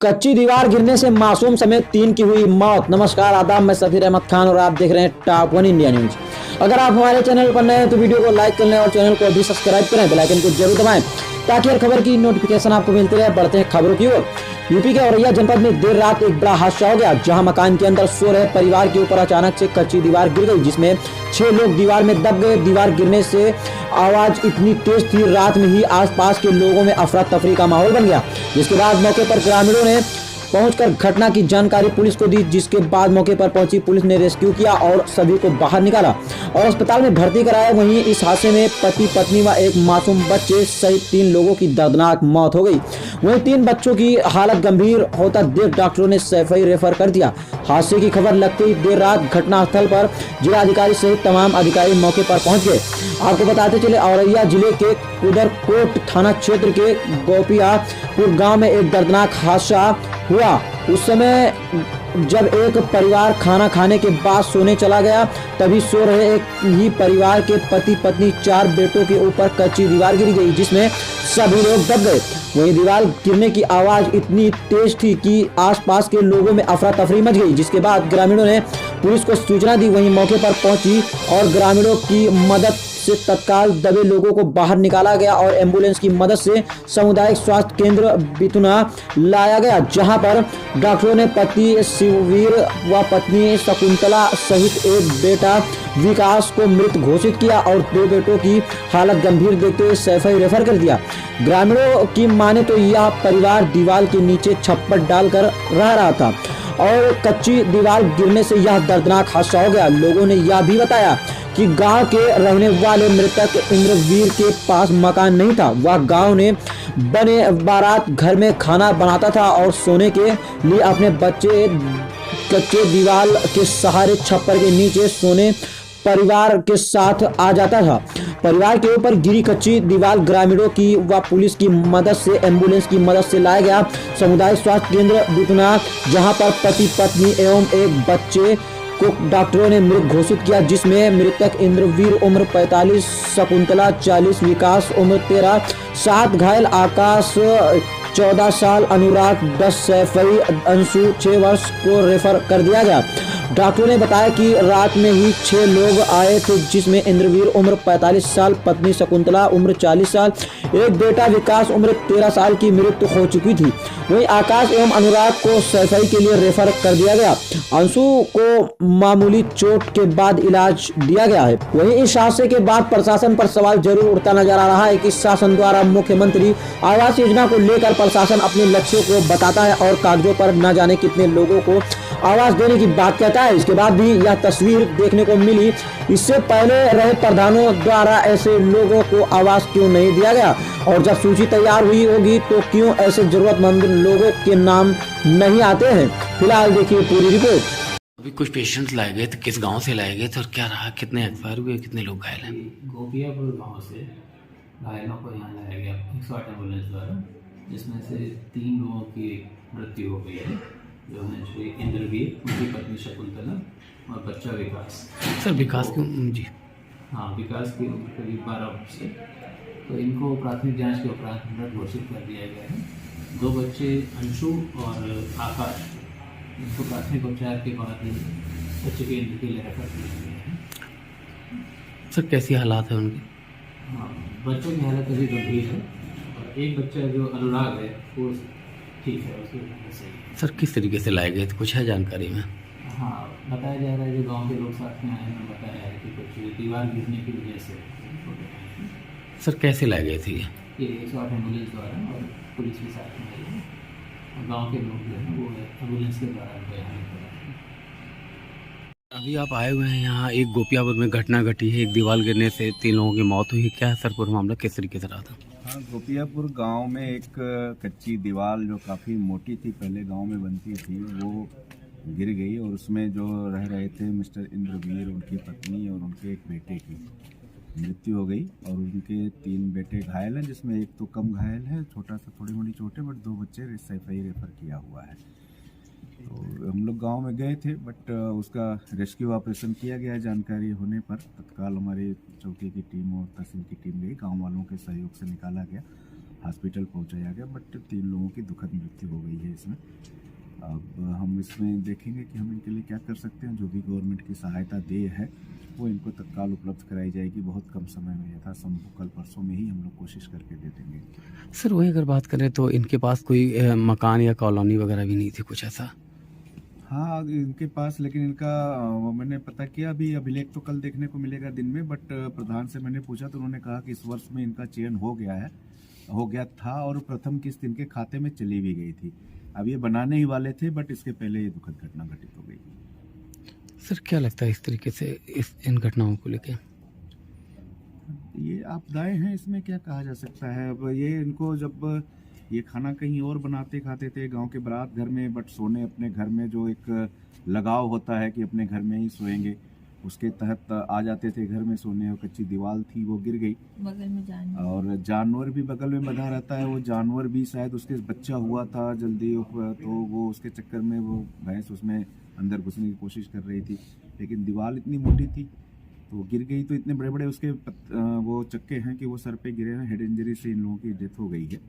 कच्ची दीवार गिरने से मासूम समेत 3 की हुई मौत। नमस्कार आदाब, मैं सफीर अहमद खान और आप देख रहे हैं टॉप 1 इंडिया न्यूज। अगर आप हमारे चैनल पर नए हैं तो वीडियो को लाइक कर लें और चैनल को भी सब्सक्राइब करें, बेल आइकन को जरूर दबाएं ताकि हर खबर की नोटिफिकेशन आपको मिलती रहे। बढ़ते हैं खबरों की ओर। यूपी के औरैया जनपद में देर रात एक बड़ा हादसा हो गया, जहां मकान के अंदर सो रहे परिवार के ऊपर अचानक से कच्ची दीवार गिर गई, जिसमें 6 लोग दीवार में दब गए। दीवार गिरने से आवाज इतनी तेज थी, रात में ही आसपास के लोगों में अफरा तफरी का माहौल बन गया। जिसके बाद मौके पर ग्रामीणों ने पहुंचकर घटना की जानकारी पुलिस को दी, जिसके बाद मौके पर पहुंची पुलिस ने रेस्क्यू किया और सभी को बाहर निकाला और अस्पताल में भर्ती कराया। वहीं इस हादसे में पति पत्नी व एक मासूम बच्चे सहित 3 लोगों की दर्दनाक मौत हो गई। वहीं 3 बच्चों की हालत गंभीर होता देख डॉक्टरों ने सैफई रेफर कर दिया। हादसे की खबर लगते ही देर रात घटनास्थल पर जिलाधिकारी सहित तमाम अधिकारी मौके पर पहुंच गए। आपको बताते चले, औरैया जिले के कुदरकोट थाना क्षेत्र के गोपियापुर गांव में एक दर्दनाक हादसा हुआ। उस समय जब एक परिवार खाना खाने के बाद सोने चला गया, तभी सो रहे एक ही परिवार के पति पत्नी 4 बेटों के ऊपर कच्ची दीवार गिर गई, जिसमें सभी लोग दब गए। वहीं दीवार गिरने की आवाज इतनी तेज थी कि आसपास के लोगों में अफरा तफरी मच गई। जिसके बाद ग्रामीणों ने पुलिस को सूचना दी, वहीं मौके पर पहुंची और ग्रामीणों की मदद से तत्काल दबे लोगों को बाहर निकाला गया और एम्बुलेंस की मदद से सामुदायिक स्वास्थ्य केंद्र बितुना लाया गया, जहां पर डॉक्टरों ने पति शिववीर व पत्नी शकुंतला सहित एक बेटा विकास को मृत घोषित किया और 2 बेटों की हालत गंभीर देखते हुए सैफई रेफर कर दिया। ग्रामीणों की माने तो यह परिवार दीवार के नीचे छप्पर डालकर रह रहा था और कच्ची दीवार गिरने से यह दर्दनाक हादसा हो गया। लोगों ने यह भी बताया कि गांव के रहने वाले मृतक इंद्रवीर के पास मकान नहीं था। वह गांव ने बने बारात घर में खाना बनाता था और सोने के लिए अपने बच्चे कच्चे दीवार के सहारे छप्पर के नीचे सोने परिवार के साथ आ जाता था। परिवार के ऊपर गिरी कच्ची दीवार ग्रामीणों की व पुलिस की मदद से एम्बुलेंस की मदद से लाया गया सामुदायिक स्वास्थ्य केंद्र बितुना, जहां पर पति पत्नी एवं एक बच्चे को डॉक्टरों ने मृत घोषित किया, जिसमें मृतक इंद्रवीर उम्र 45, शकुंतला 40, विकास उम्र 13, 7 घायल आकाश 14 साल, अनुराग 10, सैफई अंशु 6 वर्ष को रेफर कर दिया गया। डॉक्टरों ने बताया कि रात में ही 6 लोग आए थे, जिसमें इंद्रवीर उम्र 45 साल, पत्नी शकुंतला उम्र 40 साल, एक बेटा विकास उम्र 13 साल की मृत्यु हो चुकी थी। वहीं आकाश एवं अनुराग को सैफई के लिए रेफर कर दिया गया। अंशु को मामूली चोट के बाद इलाज दिया गया है। वहीं इस हादसे के बाद प्रशासन पर सवाल जरूर उठता नजर आ रहा है कि शासन द्वारा मुख्यमंत्री आवास योजना को लेकर प्रशासन अपने लक्ष्यों को बताता है और कागजों पर न जाने कितने लोगों को आवास देने की बात कहता है। इसके बाद भी यह तस्वीर देखने को मिली। इससे पहले रहे प्रधानों द्वारा ऐसे लोगों को आवास क्यों नहीं दिया गया और जब सूची तैयार हुई होगी तो क्यों ऐसे जरूरतमंद लोगों के नाम नहीं आते हैं। फिलहाल देखिए पूरी रिपोर्ट। अभी कुछ पेशेंट्स लाए गए थे, किस गांव से लाए गए थे और क्या रहा, कितने एक्सपायर हुए, कितने लोग घायल हैं? गोपियापुर गांव से घायलों को यहाँ लाया गया 108 एम्बुलेंस द्वारा, जिसमें से 3 लोगों की मृत्यु हो गई है, जो है श्री इंद्रवीर, उनकी पत्नी शकुंतला और बच्चा विकास। सर विकास की जी हाँ, विकास की उम्र करीब 12 वर्ष है। तो इनको प्राथमिक जांच के उपरांत मृत घोषित कर दिया गया है। 2 बच्चे अंशु और आकाश, इनको प्राथमिक उपचार के बाद बच्चे के इंद्र के लिए रेफर किया गया है। सर कैसी हालात है उनकी? हाँ, बच्चों की हालत अभी गंभीर है और एक बच्चा जो अनुराग है वो ठीक है, उसकी सही है। सर किस तरीके से लाए गए थे, कुछ है जानकारी में? हाँ, बताया जा रहा है, जो गांव के लोग साथ में आए हैं बताया है कि कुछ दीवार गिरने की वजह से। सर कैसे लाए गए थे ये 108 एम्बुलेंस द्वारा और पुलिस के साथ में आई है और गाँव के लोग जो हैं वो एम्बुलेंस के द्वारा यहाँ पर। अभी आप आए हुए हैं यहाँ, एक गोपियापुर में घटना घटी है, एक दीवार गिरने से 3 लोगों की मौत हुई है। क्या है सर पूरा मामला, किस तरीके से रहा था? हाँ, गोपियापुर गांव में एक कच्ची दीवार जो काफ़ी मोटी थी, पहले गांव में बनती थी, वो गिर गई और उसमें जो रह रहे थे मिस्टर इंद्रवीर, उनकी पत्नी और उनके एक बेटे की मृत्यु हो गई और उनके 3 बेटे घायल हैं, जिसमें एक तो कम घायल है, छोटा सा थोड़ी मोटी चोट है, बट 2 बच्चे सैफई रेफर किया हुआ है। तो हम लोग गांव में गए थे, बट उसका रेस्क्यू ऑपरेशन किया गया। जानकारी होने पर तत्काल हमारे चौकी की टीम और तहसील की टीम गई, गांव वालों के सहयोग से निकाला गया। हॉस्पिटल पहुंचाया गया, बट 3 लोगों की दुखद मृत्यु हो गई है इसमें। अब हम इसमें देखेंगे कि हम इनके लिए क्या कर सकते हैं। जो भी गवर्नमेंट की सहायता दे है वो इनको तत्काल उपलब्ध कराई जाएगी बहुत कम समय में, यथासंभव कल परसों में ही हम लोग कोशिश करके दे देंगे इनके। सर वही अगर बात करें तो इनके पास कोई मकान या कॉलोनी वगैरह भी नहीं थी कुछ ऐसा? हाँ इनके पास, लेकिन इनका मैंने पता किया, अभी अभिलेख तो कल देखने को मिलेगा दिन में, बट प्रधान से मैंने पूछा तो उन्होंने कहा कि इस वर्ष में इनका चयन हो गया था और प्रथम किस्त इनके खाते में चली भी गई थी। अब ये बनाने ही वाले थे, बट इसके पहले ये दुखद घटना घटित हो गई। सर क्या लगता है इस तरीके से इन घटनाओं को लेके? ये आपदाएं हैं, इसमें क्या कहा जा सकता है। अब ये इनको जब ये खाना कहीं और बनाते खाते थे गांव के बारात घर में, बट सोने अपने घर में जो एक लगाव होता है कि अपने घर में ही सोएंगे, उसके तहत आ जाते थे घर में सोने। और कच्ची दीवार थी वो गिर गई, बगल में जानवर और जानवर भी बगल में बंधा रहता है। वो जानवर भी शायद उसके बच्चा हुआ था जल्दी, तो वो उसके चक्कर में वो भैंस उसमें अंदर घुसने की कोशिश कर रही थी, लेकिन दीवार इतनी मोटी थी तो गिर गई। तो इतने बड़े बड़े उसके वो चक्के हैं कि वो सर पे गिरे हैं। हेड इंजरी से इन लोगों की डेथ हो गई है।